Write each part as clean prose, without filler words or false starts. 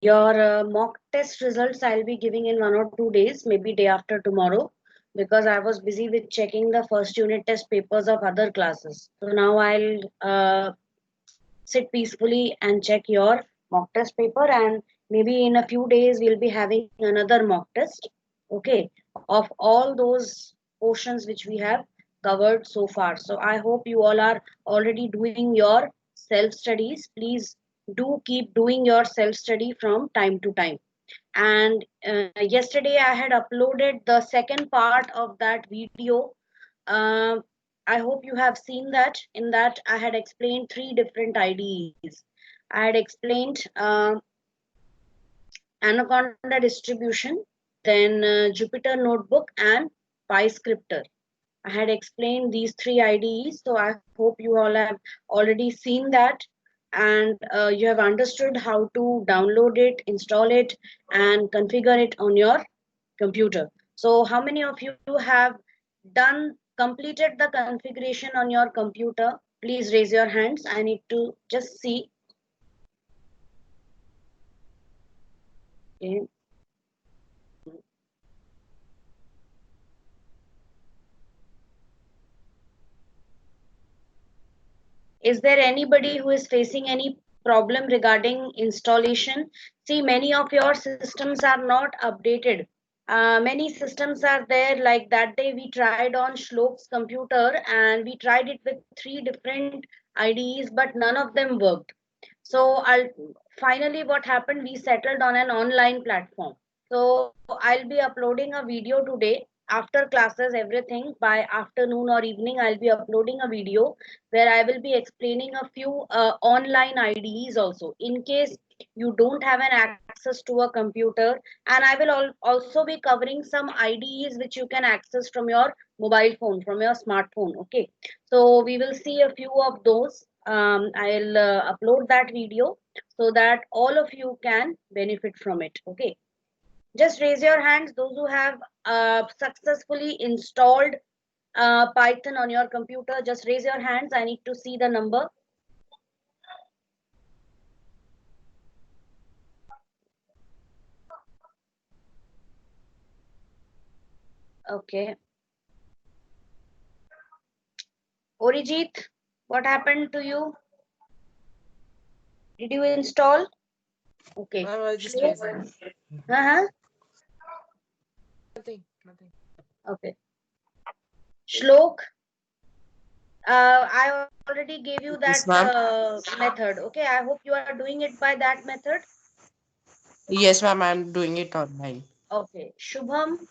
Your mock test results I'll be giving in 1 or 2 days, maybe day after tomorrow, because I was busy with checking the first unit test papers of other classes. So now I'll sit peacefully and check your mock test paper, and maybe in a few days we'll be having another mock test, okay, of all those portions which we have covered so far. So I hope you all are already doing your self studies. Please do keep doing your self study from time to time. And yesterday I had uploaded the second part of that video. um, I hope you have seen that. In that, I had explained three different IDEs. I had explained Anaconda distribution, then Jupyter Notebook, and PyScripter. I had explained these three IDEs, so I hope you all have already seen that, and you have understood how to download it, install it, and configure it on your computer. So, how many of you have completed the configuration on your computer? Please raise your hands. I need to just see. Okay. Is there anybody who is facing any problem regarding installation? See, many of your systems are not updated. Many systems are there. Like that day, we tried on Shlok's computer and we tried it with three different IDEs, but none of them worked. So finally what happened, we settled on an online platform. So I'll be uploading a video today after classes, everything by afternoon or evening. I'll be uploading a video where I will be explaining a few online IDEs also, in case you don't have an access to a computer. And I will also be covering some IDEs which you can access from your mobile phone, from your smartphone. Okay, so we will see a few of those. I'll upload that video so that all of you can benefit from it. Okay, just raise your hands, those who have successfully installed Python on your computer. Just raise your hands. I need to see the number. Okay. Orijit, what happened to you? Did you install? Okay. Ma'am, I just raised it. Uh-huh. Nothing. Okay. Shlok, I already gave you that Yes, ma'am. method. Okay, I hope you are doing it by that method. Yes, ma'am, I'm doing it online. Okay. Shubham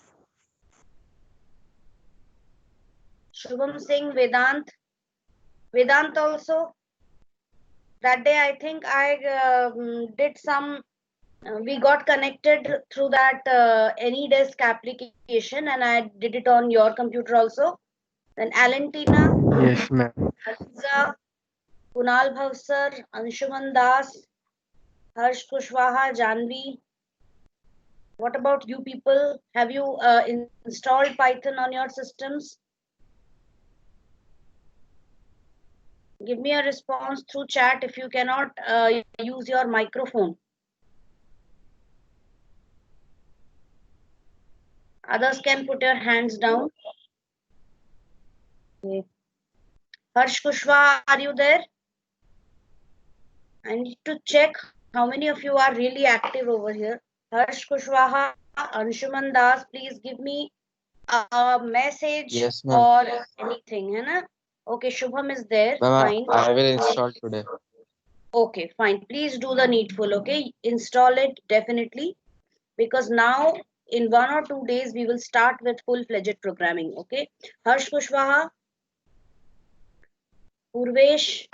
Singh, Vedant also. That day, I think I did some. We got connected through that AnyDesk application, and I did it on your computer also. Then Alentina, Yes, ma'am. Aliza, Kunal Bhavsar, Anshuman Das, Harsh Kushwaha, Janvi. What about you people? Have you installed Python on your systems? Give me a response through chat if you cannot use your microphone. Others can put your hands down. Okay. Harsh Kushwaha, are you there? I need to check how many of you are really active over here. Harsh Kushwaha, Anshuman Das, please give me a message Yes, ma'am. or anything, है ना? Okay, Shubham is there. Ma'am, Fine. I will install today. Okay, fine. Please do the needful. Okay, install it definitely, because now in 1 or 2 days we will start with full-fledged programming. Okay, Harsh Kushwaha, Purvesh,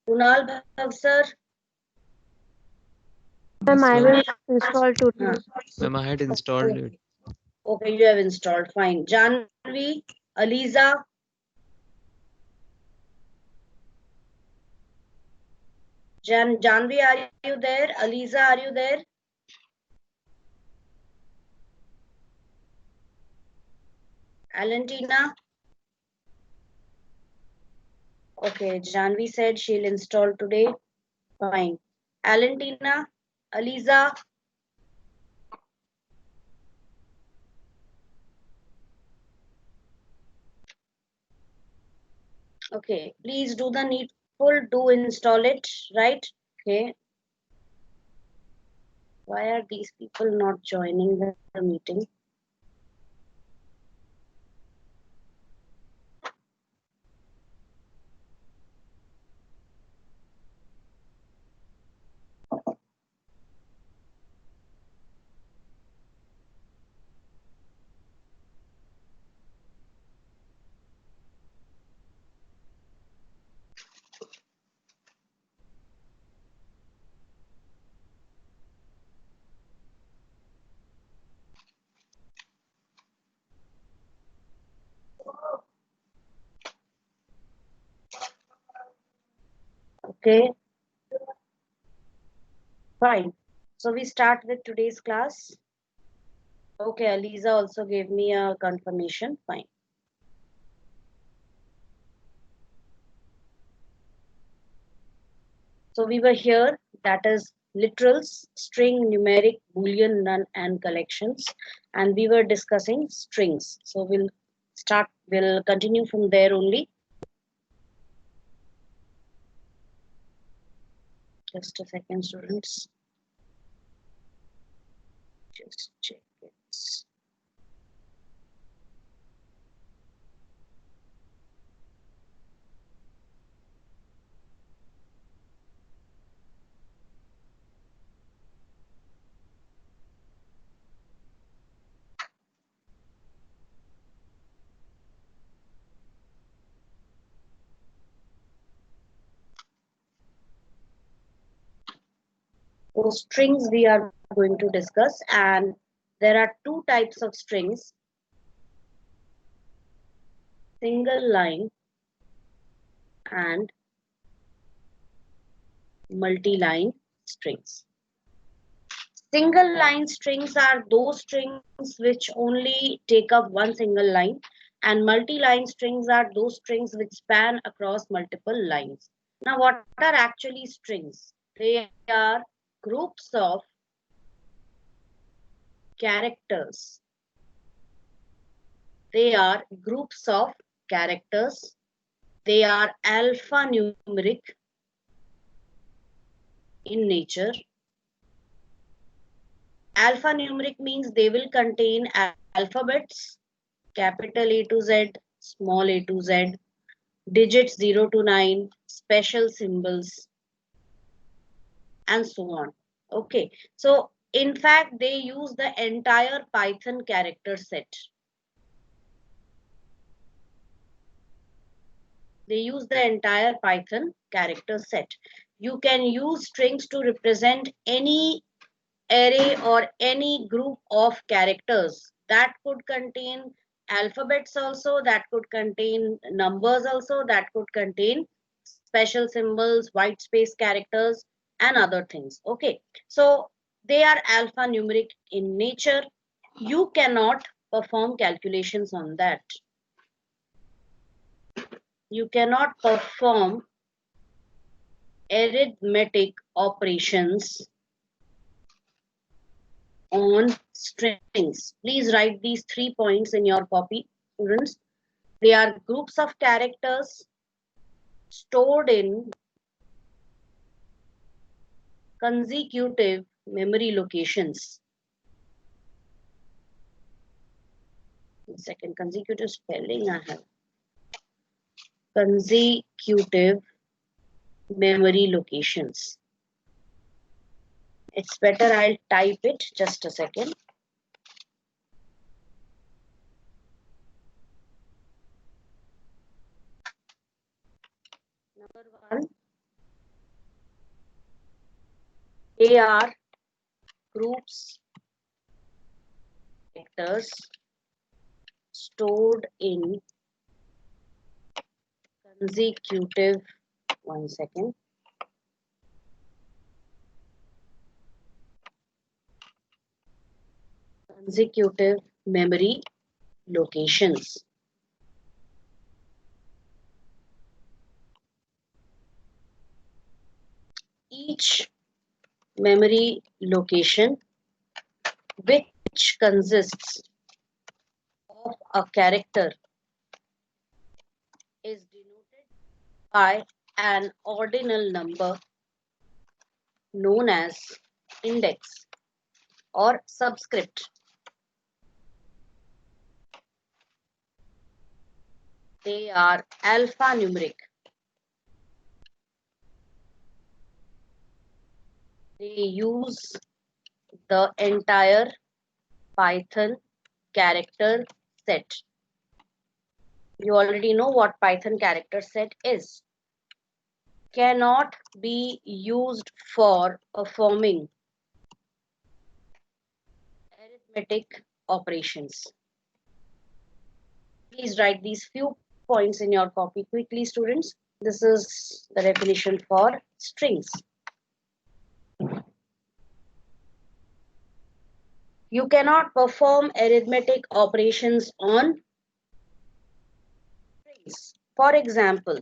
Kunal Bhavsar. Ma'am, Yes, I ma'am. will install today. Ma'am, I had installed it. Okay, you have installed. Fine. Janvi, Aliza, Janvi, are you there? Aliza, are you there? Alentina. Okay, Janvi said she'll install today. Fine. Alentina. Aliza. Okay, please do the needful to install it, right? Okay. Why are these people not joining the meeting? Okay, fine. So we start with today's class. Okay, Aliza also gave me a confirmation. Fine. So we were here, that is literals, string, numeric, boolean, none, and collections. And we were discussing strings. So we'll continue from there only. Just a second, students. Just check it. So strings we are going to discuss, and there are two types of strings: single line and multi-line strings. Single line strings are those strings which only take up one single line, and multi-line strings are those strings which span across multiple lines. Now, what are actually strings? They are groups of characters. They are groups of characters. They are alphanumeric in nature. Alphanumeric means they will contain alphabets, capital A to Z, small a to Z, digits 0 to 9, special symbols, and so on. Okay, so in fact, they use the entire Python character set. They use the entire Python character set. You can use strings to represent any array or any group of characters. That could contain alphabets also, that could contain numbers also, that could contain special symbols, white space characters, and other things. Okay, so they are alphanumeric in nature. You cannot perform calculations on that. You cannot perform arithmetic operations on strings. Please write these 3 points in your copy, students. They are groups of characters stored in consecutive memory locations. Second, consecutive spelling I have. Consecutive memory locations. It's better I'll type it. Just a second. Number 1, they are groups of characters stored in consecutive, one second, consecutive memory locations. Each memory location, which consists of a character, is denoted by an ordinal number known as index or subscript. They are alphanumeric. They use the entire Python character set. You already know what Python character set is. Cannot be used for performing arithmetic operations. Please write these few points in your copy quickly, students. This is the definition for strings. You cannot perform arithmetic operations on strings. For example,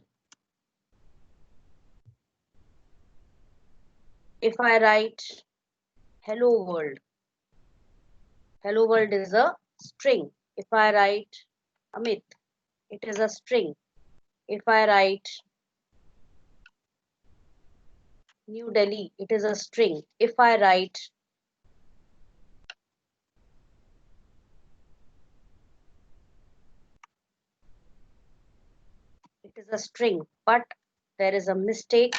if I write hello world is a string. If I write Amit, it is a string. If I write New Delhi, it is a string. If I write it is a string, but there is a mistake.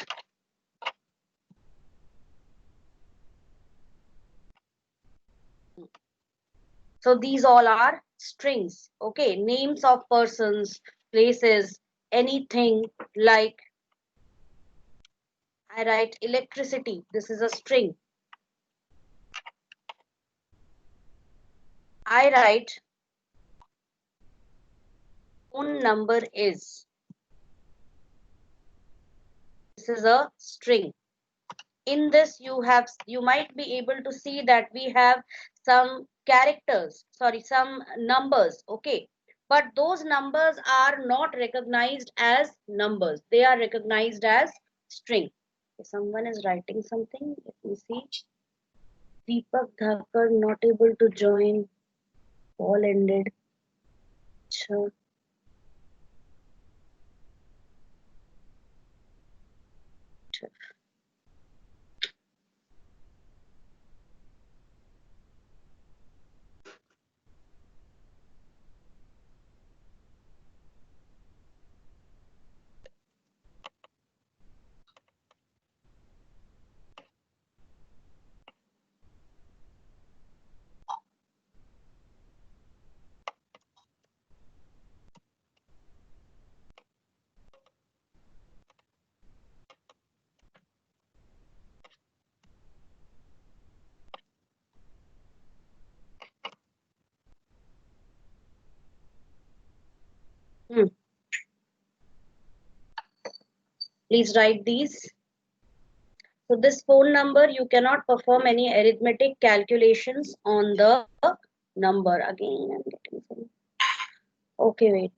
So these all are strings. Okay, names of persons, places, anything. Like I write electricity, this is a string. I write phone number is, this is a string. In this you might be able to see that we have some characters, sorry, some numbers. Okay, but those numbers are not recognized as numbers, they are recognized as string. If someone is writing something, let me see. Deepak Thakur not able to join, call ended. Sure. Please write these. So this phone number, you cannot perform any arithmetic calculations on the number. Again, I'm getting some. Okay, wait.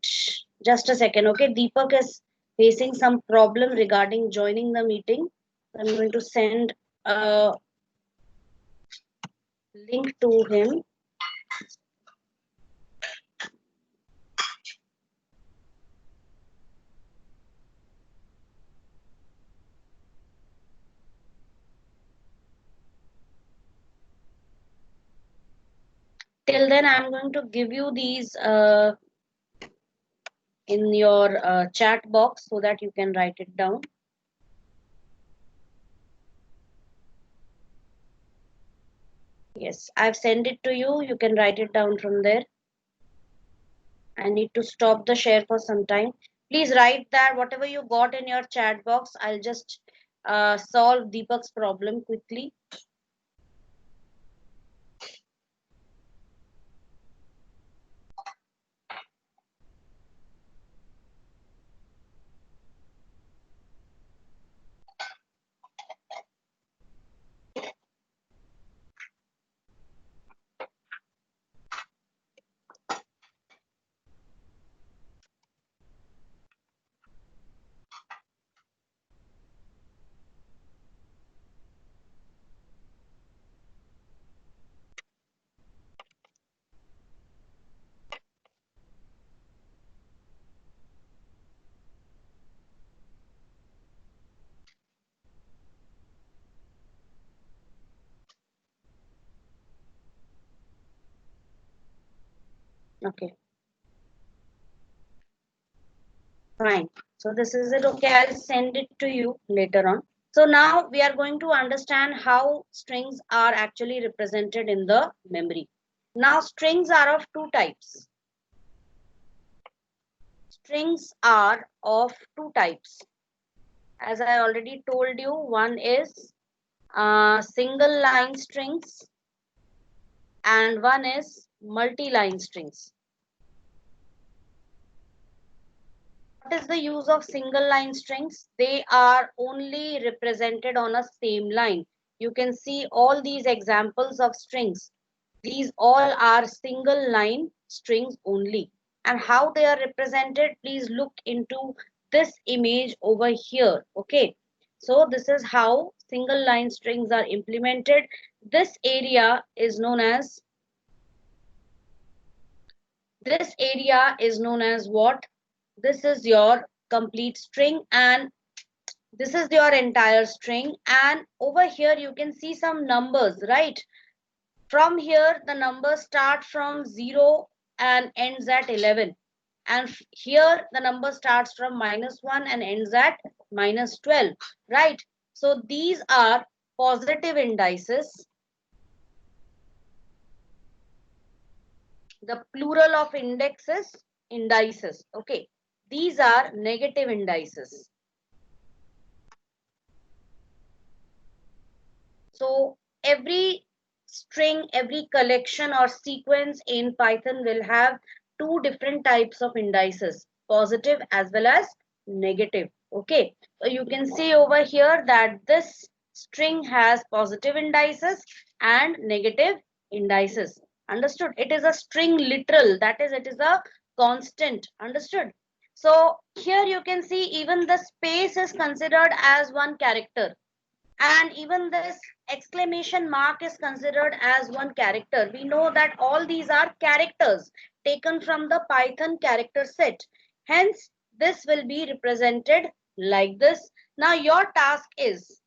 Just a second. Okay, Deepak is facing some problem regarding joining the meeting. I'm going to send a link to him. Till then, I'm going to give you these in your chat box so that you can write it down. Yes, I've sent it to you. You can write it down from there. I need to stop the share for some time. Please write that whatever you got in your chat box. I'll just solve Deepak's problem quickly. Okay, fine. So this is it. Okay, I'll send it to you later on. So now we are going to understand how strings are actually represented in the memory. Now strings are of two types. Strings are of two types. As I already told you, one is single line strings and one is multi-line strings. What is the use of single line strings? They are only represented on a same line. You can see all these examples of strings. These all are single line strings only. And how they are represented, please look into this image over here. Okay. So this is how single line strings are implemented. This area is known as what? This is your complete string and this is your entire string, and over here you can see some numbers, right? From here the numbers start from 0 and ends at 11, and here the number starts from -1 and ends at -12, right? So these are positive indices. The plural of indices. Okay, these are negative indices. So every string, every collection or sequence in Python will have two different types of indices, positive as well as negative. Okay, so you can see over here that this string has positive indices and negative indices. Understood? It is a string literal, that is, it is a constant. Understood? So here you can see even the space is considered as one character, and even this exclamation mark is considered as one character. We know that all these are characters taken from the Python character set. Hence, this will be represented like this. Now, your task is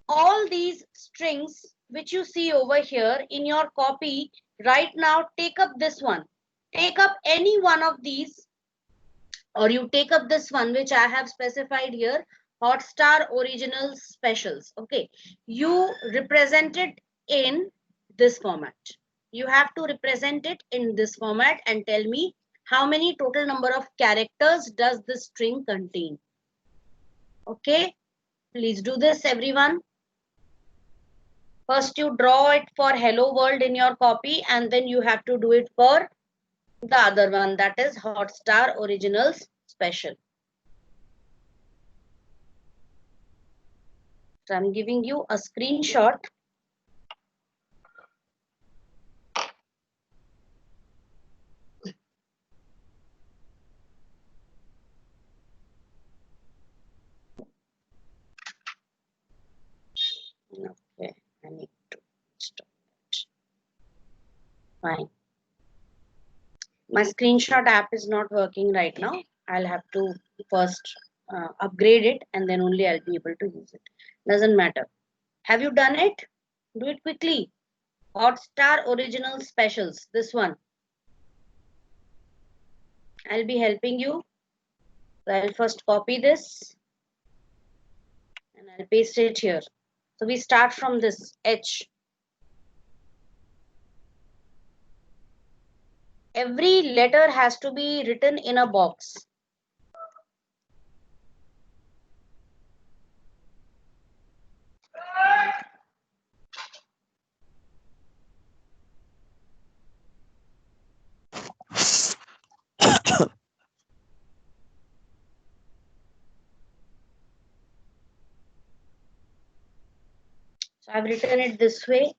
all these strings which you see over here in your copy right now, take up this one. Take up any one of these, or you take up this one which I have specified here, Hotstar Original Specials. Okay, you represent it in this format. You have to represent it in this format and tell me how many total number of characters does this string contain. Okay, please do this, everyone. First you draw it for Hello World in your copy, and then you have to do it for the other one, that is Hotstar Originals Special. So I'm giving you a screenshot. Okay, I need to stop it. Fine. My screenshot app is not working right now. I'll have to first upgrade it and then only I'll be able to use it. Doesn't matter. Have you done it? Do it quickly. Hotstar Original Specials. This one. I'll be helping you. So I'll first copy this and I'll paste it here. So we start from this H. Every letter has to be written in a box. So I've written it this way,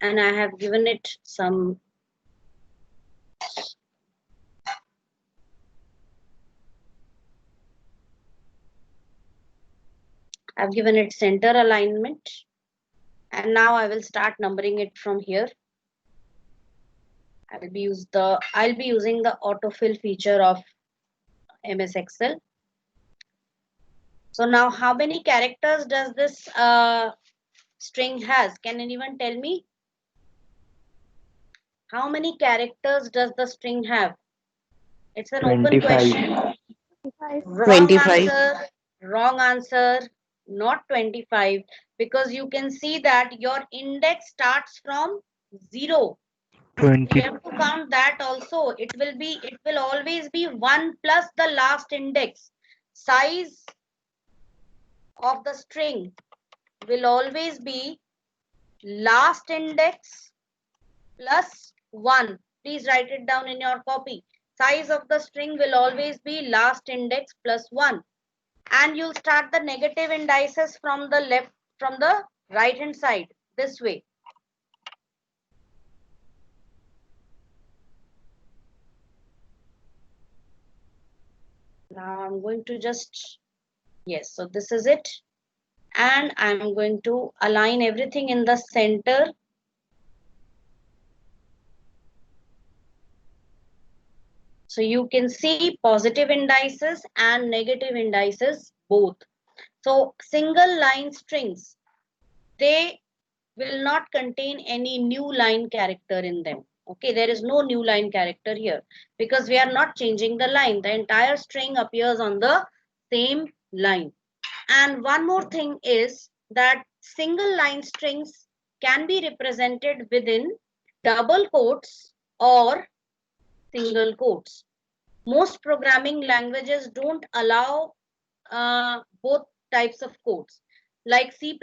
and I have given it some I've given it center alignment, and now I will start numbering it from here. I'll be using the autofill feature of MS Excel. So now how many characters does this string has? Can anyone tell me? How many characters does the string have? It's an open 25. question. 25. Wrong 25. answer. Wrong answer. Not 25, because you can see that your index starts from 0. You 20. have to count that also. It will always be 1 plus the last index. Size of the string will always be last index plus 1. Please write it down in your copy. Size of the string will always be last index plus 1. And you'll start the negative indices from the right hand side, this way. Now I'm going to just, yes, so this is it. And I'm going to align everything in the center. So you can see positive indices and negative indices both. So single line strings, they will not contain any new line character in them. Okay, there is no new line character here because we are not changing the line. The entire string appears on the same line. And one more thing is that single line strings can be represented within double quotes or single quotes. Most programming languages don't allow both types of quotes. Like C++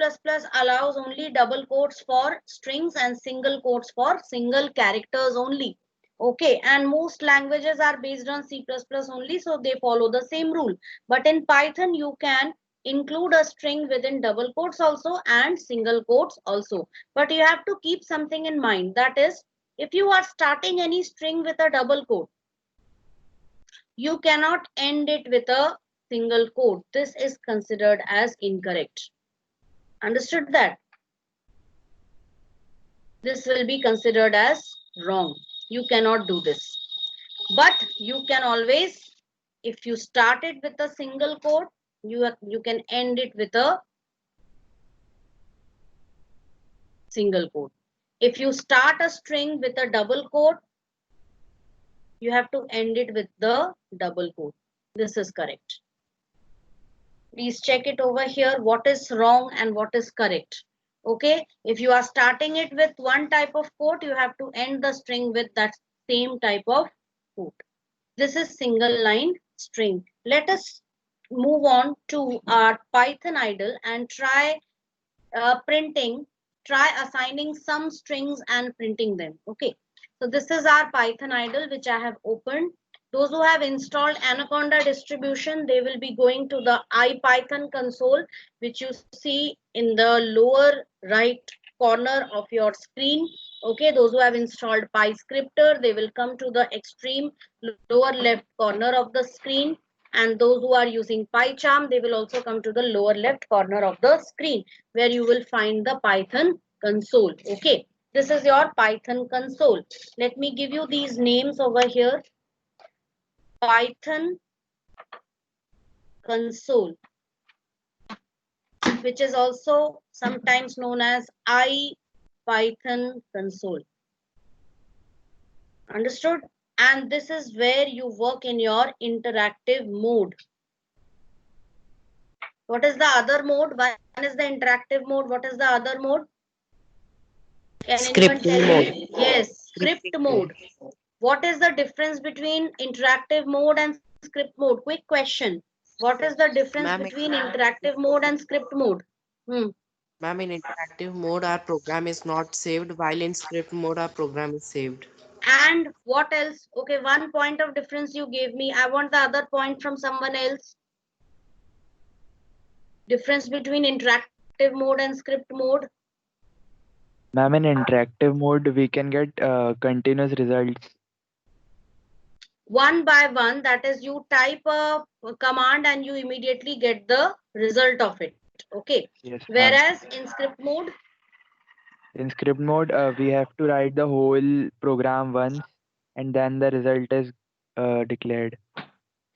allows only double quotes for strings and single quotes for single characters only. Okay, and most languages are based on C++ only, so they follow the same rule. But in Python, you can include a string within double quotes also and single quotes also. But you have to keep something in mind. That is, if you are starting any string with a double quote, you cannot end it with a single quote. This is considered as incorrect. Understood that? This will be considered as wrong. You cannot do this. But you can always, if you start it with a single quote, you can end it with a single quote. If you start a string with a double quote, you have to end it with the double quote. This is correct. Please check it over here, what is wrong and what is correct. Okay, if you are starting it with one type of quote, you have to end the string with that same type of quote. This is single line string. Let us move on to our Python idle and try assigning some strings and printing them. Okay, so this is our Python idle which I have opened. Those who have installed Anaconda distribution, they will be going to the IPython console, which you see in the lower right corner of your screen. Okay, those who have installed PyScripter, they will come to the extreme lower left corner of the screen. And those who are using PyCharm, they will also come to the lower left corner of the screen where you will find the Python console. Okay, this is your Python console. Let me give you these names over here. Python console, which is also sometimes known as IPython console. Understood? And this is where you work in your interactive mode. What is the other mode? One is the interactive mode. What is the other mode? Can anyone tell me? Yes, script mode. What is the difference between interactive mode and script mode? Quick question. What is the difference between interactive mode and script mode? Ma'am, in interactive mode, our program is not saved, while in script mode, our program is saved. And what else? Okay, one point of difference you gave me. I want the other point from someone else. Difference between interactive mode and script mode. Ma'am, in interactive mode, we can get continuous results. One by one, that is, you type a command and you immediately get the result of it. Okay. Yes, Whereas in script mode, in script mode, we have to write the whole program once and then the result is declared.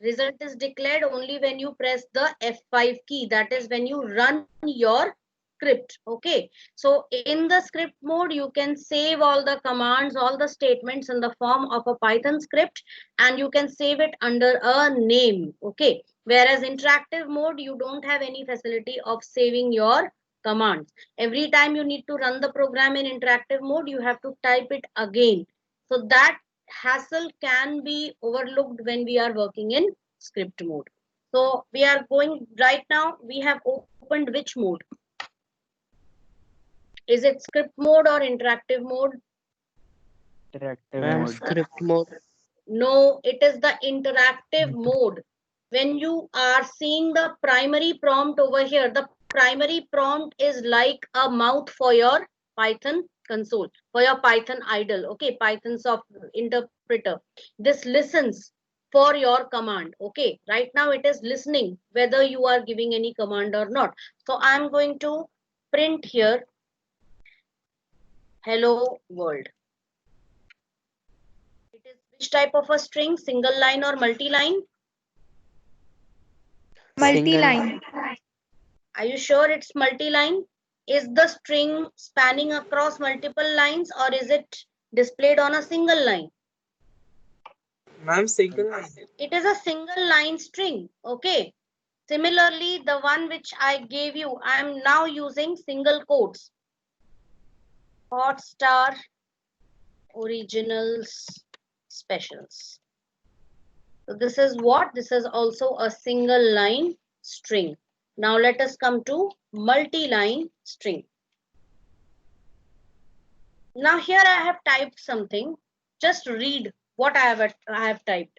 result is declared only when you press the F5 key. That is when you run your script. Okay, so in the script mode, you can save all the commands, all the statements in the form of a Python script, and you can save it under a name. Okay, whereas interactive mode, you don't have any facility of saving your commands. Every time you need to run the program in interactive mode, you have to type it again. So that hassle can be overlooked when we are working in script mode. So we are going right now, we have opened which mode? Is it script mode or interactive mode? Interactive Ma'am, mode. script mode. No, it is the interactive mode. When you are seeing the primary prompt over here, the primary prompt is like a mouth for your Python console, for your Python idle, okay, Python soft interpreter. This listens for your command, okay. Right now it is listening whether you are giving any command or not. So I'm going to print here, hello world. It is which type of a string, single line or multi-line? Single. Are you sure it's multi-line? Is the string spanning across multiple lines or is it displayed on a single line? Ma'am, single line. It is a single line string. Okay. Similarly, the one which I gave you, I am now using single quotes. Hotstar Originals Specials. So this is what? This is also a single line string. Now let us come to multi-line string. Now here I have typed something. Just read what I have typed.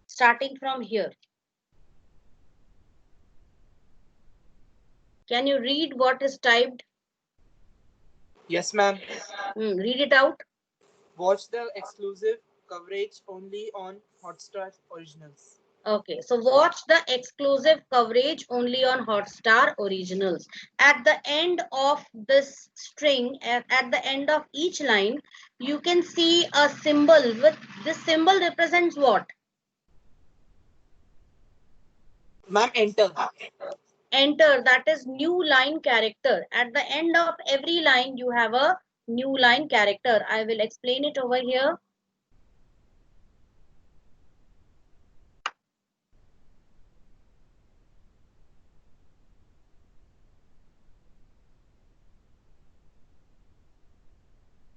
Starting from here. Can you read what is typed? Yes, ma'am. Read it out. Watch the exclusive coverage only on Hotstar Originals. Okay, so watch the exclusive coverage only on Hotstar Originals. At the end of this string, at the end of each line, you can see a symbol. With this symbol represents what? Ma'am, enter. Enter, that is new line character. At the end of every line, you have a new line character. I will explain it over here.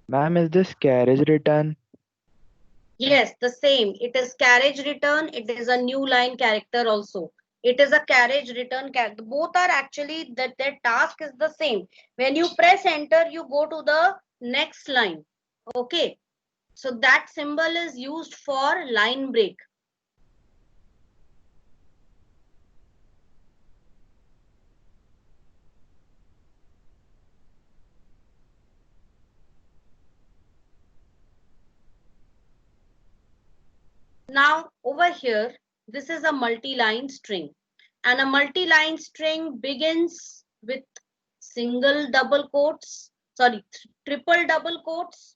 Ma'am, is this carriage return? Yes, the same. It is carriage return. It is a new line character also. It is a carriage return character. Both are actually that their task is the same. When you press enter, you go to the next line. Okay. So that symbol is used for line break. Now over here, this is a multi-line string. And a multi-line string begins with single double quotes, sorry, triple double quotes,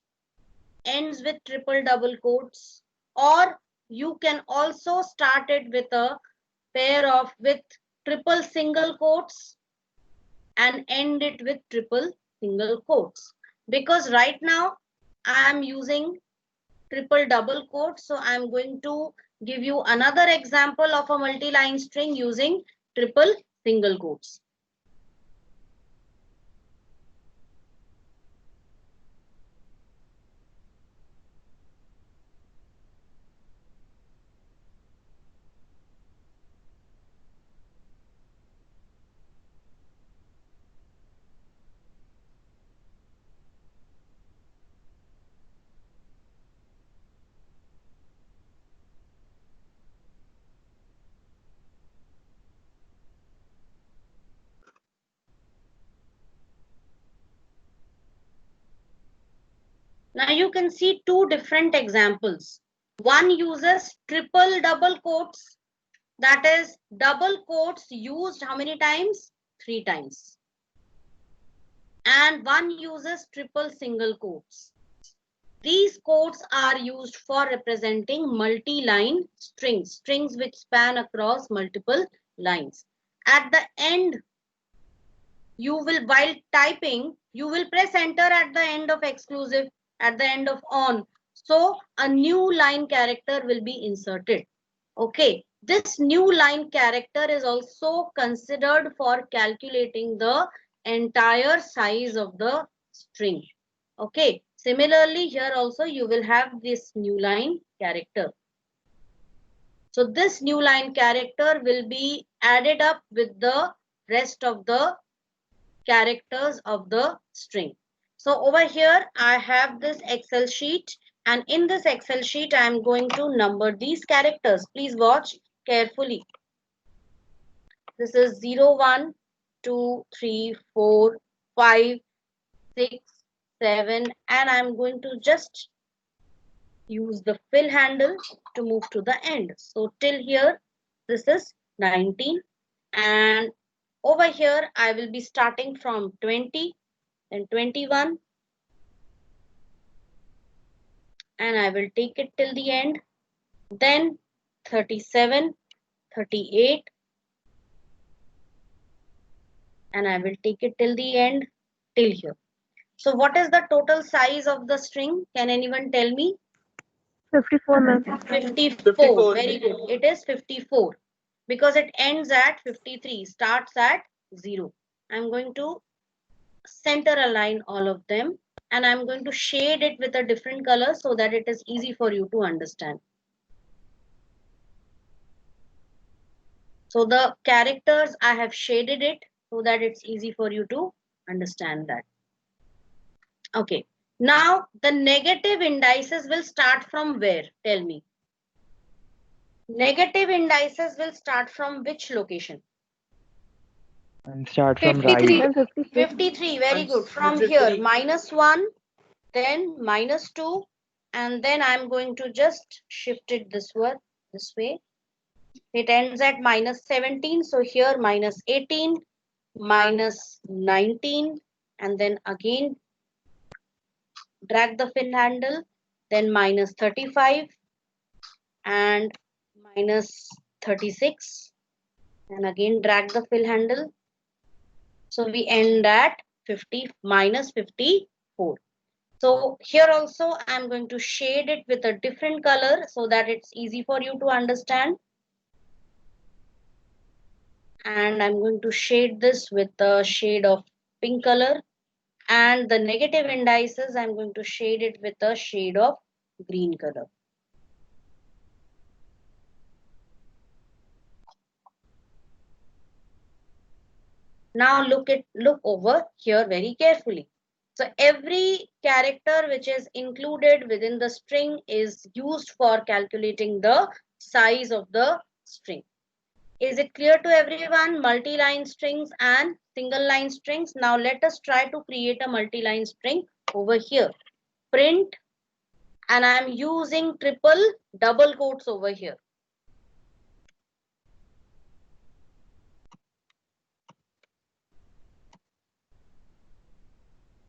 ends with triple double quotes, or you can also start it with a pair of with triple single quotes and end it with triple single quotes. Because right now I am using triple double quotes, so I am going to give you another example of a multi-line string using triple single quotes. Now you can see two different examples. One uses triple double quotes, that is double quotes used how many times? 3 times. And one uses triple single quotes. These quotes are used for representing multi-line strings, strings which span across multiple lines. At the end you will, while typing, you will press enter at the end of exclusive, at the end of on. So a new line character will be inserted. Okay, this new line character is also considered for calculating the entire size of the string. Okay, similarly here also you will have this new line character. So this new line character will be added up with the rest of the characters of the string. So over here I have this Excel sheet, and in this Excel sheet I am going to number these characters. Please watch carefully. This is 0, 1, 2, 3, 4, 5, 6, 7, and I'm going to just use the fill handle to move to the end. So till here, this is 19, and over here I will be starting from 20, then 21, and I will take it till the end, then 37, 38, and I will take it till the end, till here. So what is the total size of the string? Can anyone tell me? 54, ma'am. 54. 54. Very good. It is 54 because it ends at 53, starts at 0. I'm going to center align all of them, and I'm going to shade it with a different color so that it is easy for you to understand. So the characters, I have shaded it so that it's easy for you to understand that. Okay. Now the negative indices will start from where? Tell me. Negative indices will start from which location? And start from 53. right. Ma'am, 56. 53, very good. From here, 53. -1, then -2, and then I'm going to just shift it this way. It ends at -17, so here -18, -19, and then again drag the fill handle, then -35 and -36, and again drag the fill handle. So we end at 50 -54. So here also I'm going to shade it with a different color so that it's easy for you to understand. And I'm going to shade this with the shade of pink color. And the negative indices, I'm going to shade it with a shade of green color. Now look over here very carefully. So every character which is included within the string is used for calculating the size of the string. Is it clear to everyone? Multi-line strings and single line strings. Now let us try to create a multi-line string over here. Print, and I am using triple double quotes over here.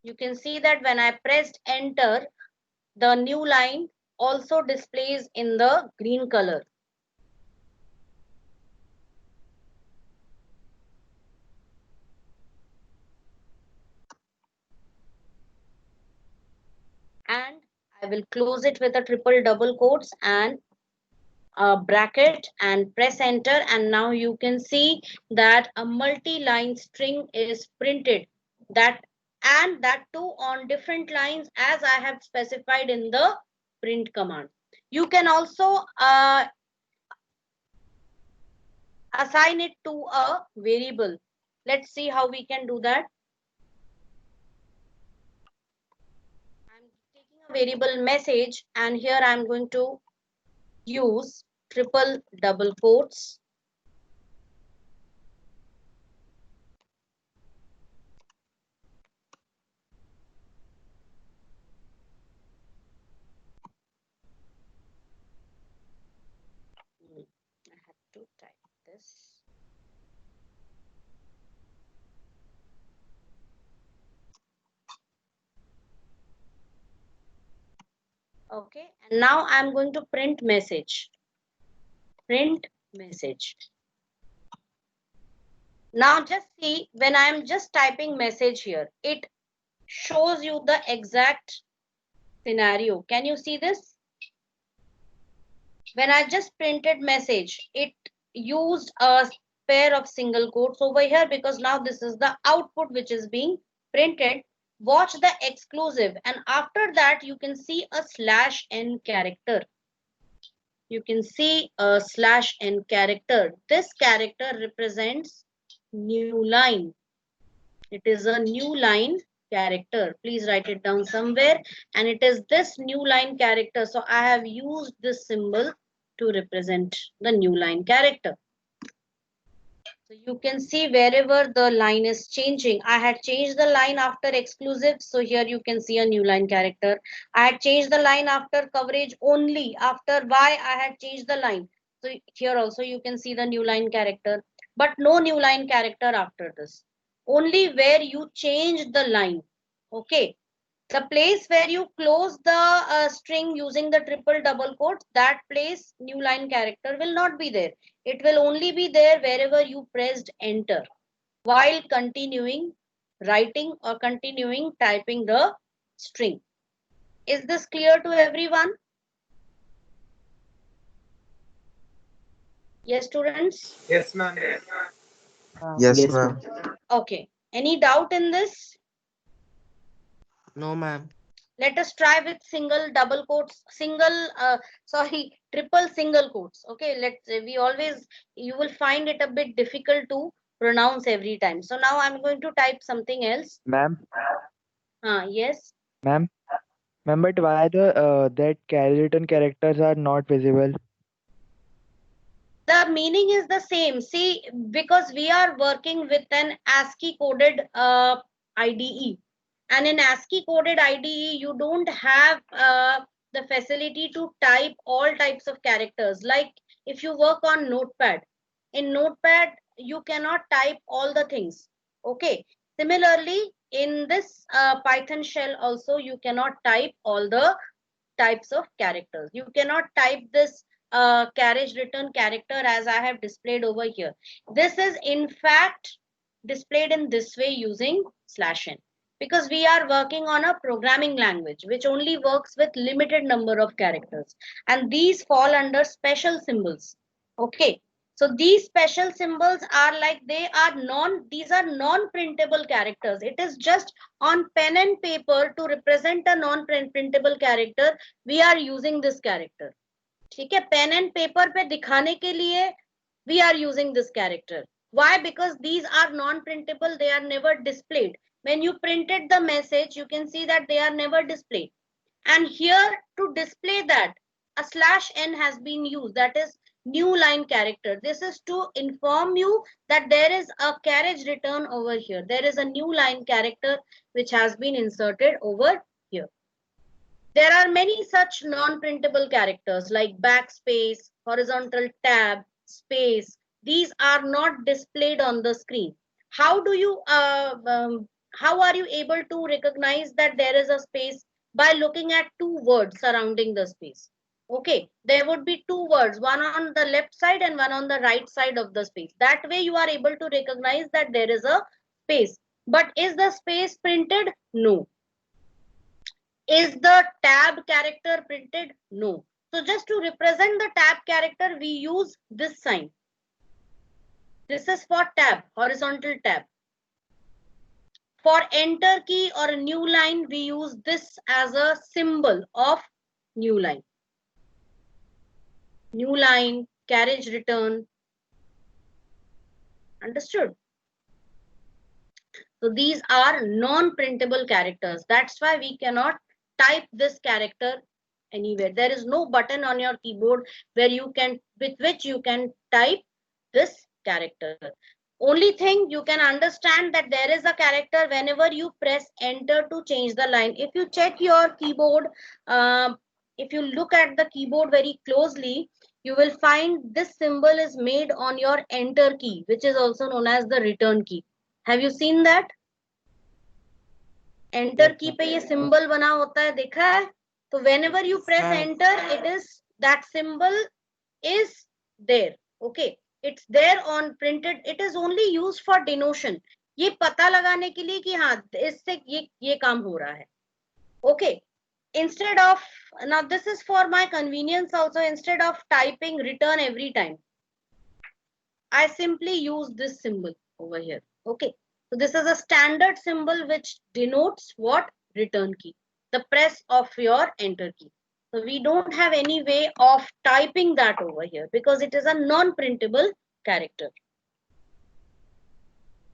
You can see that when I pressed enter, the new line also displays in the green color. And I will close it with a triple double quotes and a bracket and press enter, and now you can see that a multi-line string is printed, that too on different lines as I have specified in the print command. You can also assign it to a variable. Let's see how we can do that. I'm taking a variable message, and here I'm going to use triple double quotes. I have to type this. Okay, and now I'm going to print message. Print message. Now just see, when I am just typing message here, it shows you the exact scenario. Can you see this? When I just printed message, it used a pair of single quotes over here, because now this is the output which is being printed. Watch the exclusive, and after that you can see a /n character. You can see a /n character. This character represents new line. It is a new line character. Please write it down somewhere. And it is this new line character. So I have used this symbol to represent the new line character. So you can see wherever the line is changing. I had changed the line after exclusive. So here you can see a new line character. I had changed the line after coverage only. After Y, I had changed the line. So here also you can see the new line character. But no new line character after this. Only where you change the line. Okay. The place where you close the string using the triple double quotes, that place new line character will not be there. It will only be there wherever you pressed enter while continuing writing or continuing typing the string. Is this clear to everyone? Yes, students? Yes, ma'am. Yes, ma'am. Okay. Any doubt in this? No, ma'am. Let us try with single double quotes, triple single quotes. Okay, let's say you will find it a bit difficult to pronounce every time. So now I'm going to type something else. Ma'am, Yes. ma'am, but why the that written characters are not visible? The meaning is the same. See, because we are working with an ASCII coded IDE. And in ASCII coded IDE, you don't have the facility to type all types of characters. Like if you work on Notepad, in Notepad, you cannot type all the things. Okay. Similarly, in this Python shell also, you cannot type all the types of characters. You cannot type this carriage return character as I have displayed over here. This is in fact displayed in this way using /n, because we are working on a programming language which only works with limited number of characters, and these fall under special symbols. Okay. So these special symbols are like these are non-printable characters. It is just on pen and paper to represent a non-printable character. We are using this character. ठीक है, pen and paper पे दिखाने के लिए we are using this character. Why? Because these are non-printable. They are never displayed. When you printed the message, you can see that they are never displayed. And here to display that, a /n has been used. That is new line character. This is to inform you that there is a carriage return over here. There is a new line character which has been inserted over here. There are many such non-printable characters like backspace, horizontal tab, space. These are not displayed on the screen. How do you how are you able to recognize that there is a space? By looking at two words surrounding the space. Okay, there would be two words, one on the left side and one on the right side of the space. That way you are able to recognize that there is a space. But is the space printed? No. Is the tab character printed? No. So just to represent the tab character, we use this sign. This is for tab, horizontal tab. For enter key or a new line, we use this as a symbol of new line. New line, carriage return. Understood? So these are non-printable characters. That's why we cannot type this character anywhere. There is no button on your keyboard with which you can type this character. Only thing you can understand that there is a character whenever you press enter to change the line. If you check your keyboard, if you look at the keyboard very closely, you will find this symbol is made on your enter key, which is also known as the return key. Have you seen that? Enter key पे ये symbol बना होता है, देखा है? So whenever you press enter, it is that symbol is there. Okay. it's there on printed, it is only used for denotion. ये पता लगाने के लिए कि हाँ इससे ये काम हो रहा है. Okay, instead of, now this is for my convenience also, instead of typing return every time, I simply use this symbol over here. Okay, so this is a standard symbol which denotes what? Return key, the press of your enter key. So we don't have any way of typing that over here because it is a non-printable character.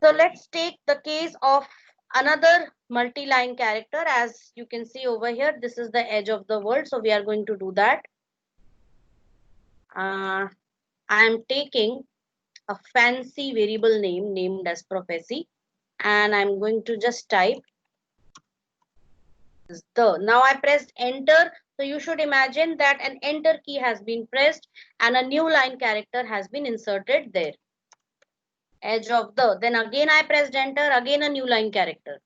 So let's take the case of another multi-line character. As you can see over here, this is the edge of the world. So we are going to do that. I am taking a fancy variable name named as prophecy, and I'm going to just type the. Now I pressed enter. So you should imagine that an enter key has been pressed and a new line character has been inserted there. Edge of the. Then again I pressed enter, again a new line character.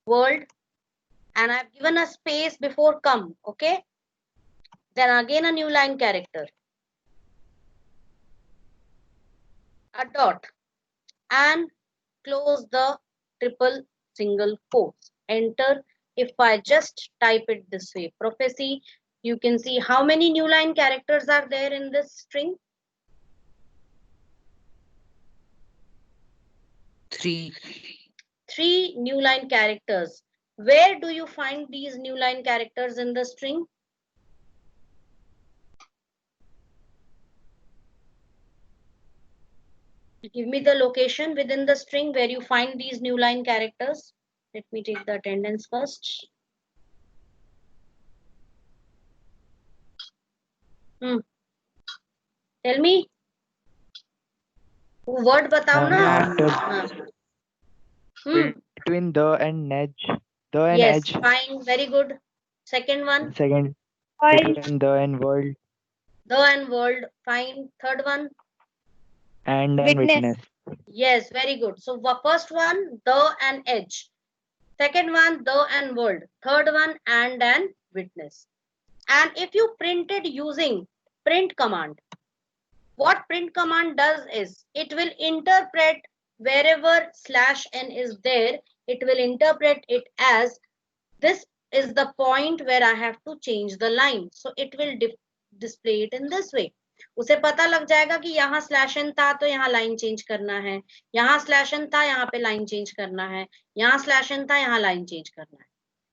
World, and I've given a space before come. Okay. Then again a new line character. A dot. And close the triple single quotes. Enter. If I just type it this way, prophecy, you can see how many new line characters are there in this string? 3. 3 new line characters. Where do you find these new line characters in the string? Give me the location within the string where you find these new line characters. Let me take the attendance first. Tell me. Word बताओ ना. After between the and edge. The and Yes, edge. fine, very good. Second one. Second, While between the and world. The and world, fine. Third one. And Witness. witness. Yes, very good. So first one, the and edge. Second one, the and world. Third one, and witness. And if you printed using print command, what print command does is it will interpret wherever /n is there, it will interpret it as this is the point where I have to change the line. So it will display it in this way. उसे पता लग जाएगा कि यहाँ /n था तो यहाँ line change करना है, यहाँ /n था यहाँ पे लाइन चेंज करना है, यहाँ /n था यहाँ लाइन चेंज करना है.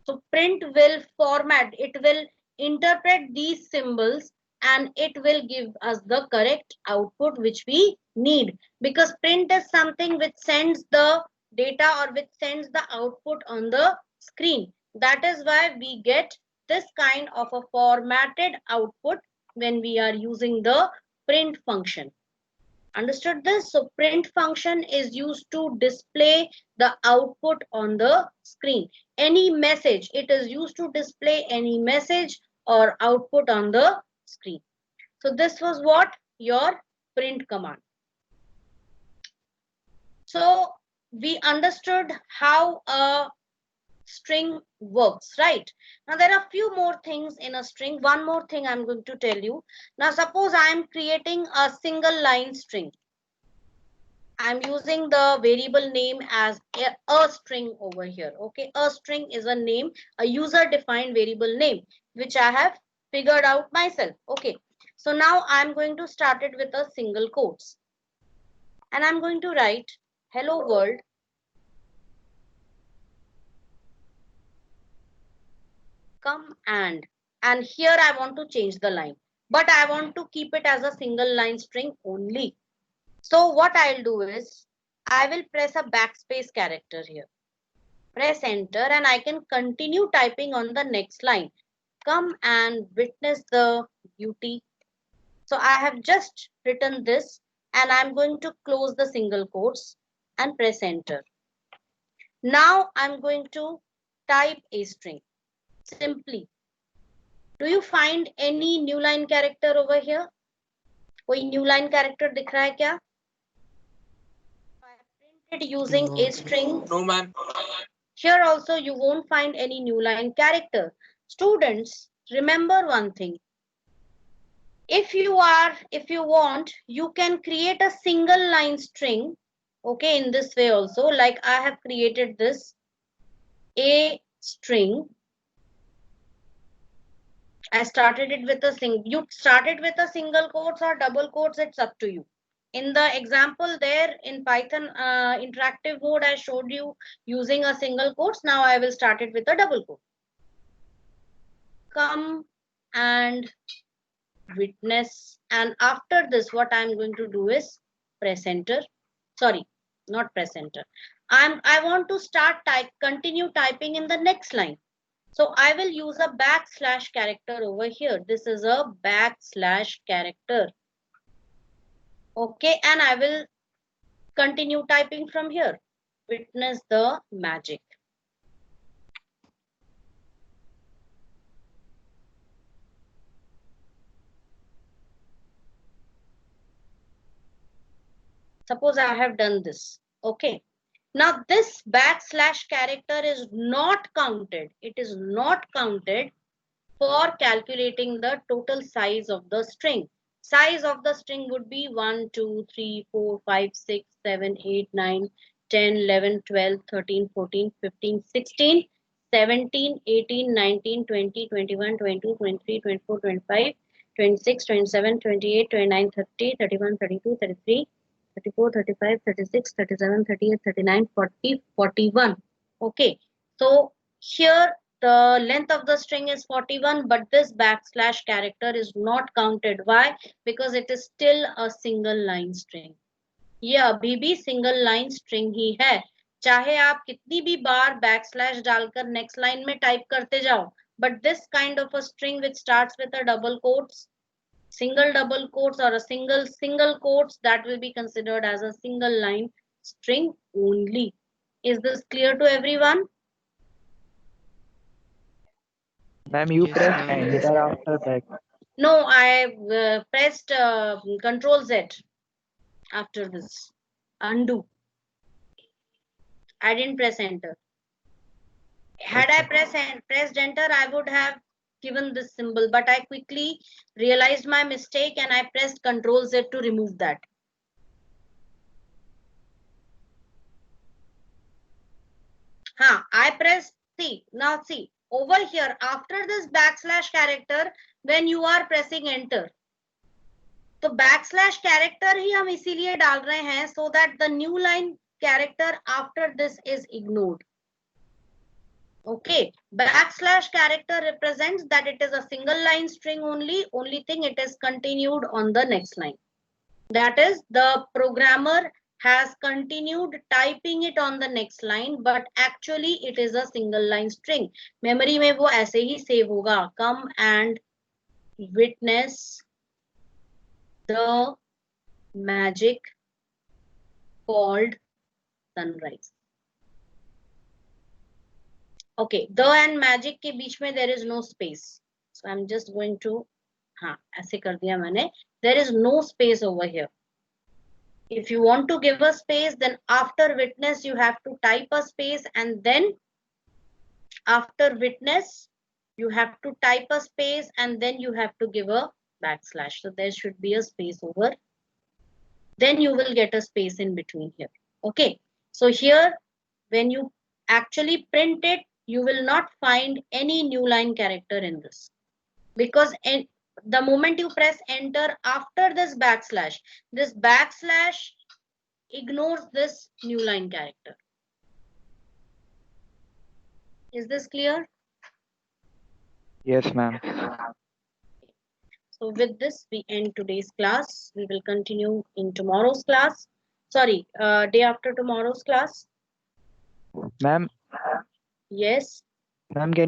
So print will format, it will interpret these symbols and it will give us the correct output which we need, because print is something which sends the data or which sends the output on the screen. That is why we get this kind of a formatted output when we are using the print function. Understood this? So print function is used to display the output on the screen. Any message, it is used to display any message or output on the screen. So this was what? Your print command. So we understood how a string works, right? Now there are a few more things in a string. One more thing I'm going to tell you. Now suppose I am creating a single line string. I'm using the variable name as a string over here. Okay, a string is a name, a user defined variable name, which I have figured out myself. Okay, so now I'm going to start it with a single quotes. And I'm going to write hello world. Come and here I want to change the line, but I want to keep it as a single line string only. So what I'll do is I will press a backspace character here, press enter, and I can continue typing on the next line. Come and witness the beauty. So I have just written this and I'm going to close the single quotes and press enter. Now I'm going to type a string. Simply, do you find any new line character over here? कोई new line character दिख रहा है क्या? I printed using a string. No, ma'am. Here also you won't find any new line character. Students, remember one thing. If you want, you can create a single line string, okay, in this way also, like I have created this a string. I started it with you started with a single quotes or double quotes, it's up to you. In the example there in Python interactive mode, I showed you using a single quotes. Now I will start it with a double quote. Come and witness, and after this what I'm going to do is press enter. Sorry, not press enter. I want to continue typing in the next line. So I will use a backslash character over here. This is a backslash character. Okay, and I will continue typing from here. Witness the magic. Suppose I have done this. Okay. Now this backslash character is not counted. It is not counted for calculating the total size of the string. Size of the string would be 1, 2, 3, 4, 5, 6, 7, 8, 9, 10, 11, 12, 13, 14, 15, 16, 17, 18, 19, 20, 21, 22, 23, 24, 25, 26, 27, 28, 29, 30, 31, 32, 33, 34, 35, 36, 37, 38, 39, 40, 41. Okay. So here the length of the string is 41, but this backslash character is not counted. Why? Because it is still a single line string. ये अभी भी single line string ही है, चाहे आप कितनी भी बार backslash डालकर next line में type करते जाओ, but this kind of a string which starts with a double quotes, single double quotes or a single quotes, that will be considered as a single line string only. Is this clear to everyone? Ma'am, you Yes, pressed ma'am. enter after back. No, I pressed Control Z after this. Undo. I didn't press enter. Had I pressed enter, I would have given this symbol, but I quickly realized my mistake and I pressed Control Z to remove that. I pressed C. Now see, over here, after this backslash character, when you are pressing enter, तो backslash character ही हम इसीलिए डाल रहे हैं so that the new line character after this is ignored. Okay, backslash character represents that it is a single line string only. Only thing, it is continued on the next line. That is, the programmer has continued typing it on the next line, but actually it is a single line string. Memory में वो ऐसे ही save होगा. Come and witness the magic called sunrise. Okay, the and magic के बीच में there is no space. So I'm just going to, ऐसे कर दिया मैंने. There is no space over here. If you want to give a space, then after witness you have to type a space, and then after witness you have to type a space, and then you have to give a backslash. So there should be a space over. Then you will get a space in between here. Okay. So here, when you actually print it, you will not find any new line character in this, because the moment you press enter after this backslash ignores this new line character. Is this clear? Yes, ma'am. So with this, we end today's class. We will continue in tomorrow's class. Sorry, day after tomorrow's class. Ma'am, Yes. ma'am, can you